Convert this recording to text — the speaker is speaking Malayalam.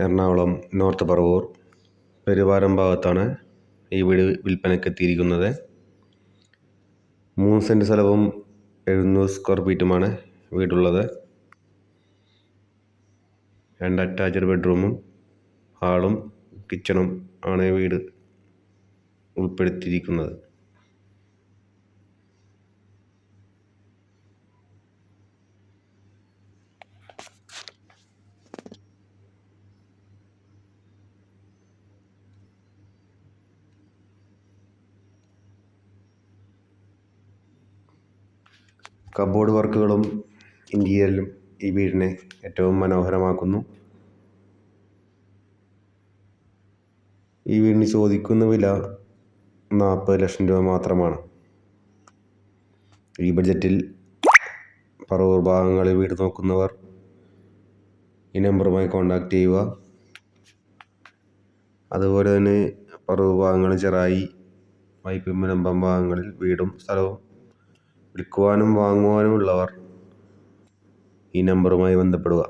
എറണാകുളം നോർത്ത് പറവൂർ പെരുവാരം ഭാഗത്താണ് ഈ വീട് വിൽപ്പനയ്ക്ക് എത്തിയിരിക്കുന്നത്. 3 സെൻറ്റ് സ്ഥലവും 700 സ്ക്വയർ ഫീറ്റുമാണ് വീടുള്ളത്. 2 അറ്റാച്ച്ഡ് ബെഡ്റൂമും ഹാളും കിച്ചണും ആണ് വീട് ഉൾപ്പെടുത്തിയിരിക്കുന്നത്. കബോർഡ് വർക്കുകളും ഇന്റീരിയലും ഈ വീടിനെ ഏറ്റവും മനോഹരമാക്കുന്നു. ഈ വീടിന് ചോദിക്കുന്ന വില 40 ലക്ഷം രൂപ മാത്രമാണ്. ഈ ബഡ്ജറ്റിൽ പറവൂർ ഭാഗങ്ങളിൽ വീട് നോക്കുന്നവർ ഈ നമ്പറുമായി കോൺടാക്ട് ചെയ്യുക. അതുപോലെ തന്നെ പറവൂർ ഭാഗങ്ങളിൽ ചെറായി, വൈപ്പിൻ മുനമ്പം ഭാഗങ്ങളിൽ വീടും സ്ഥലവും വിൽക്കുവാനും വാങ്ങുവാനും ഉള്ളവർ ഈ നമ്പറുമായി ബന്ധപ്പെടുക.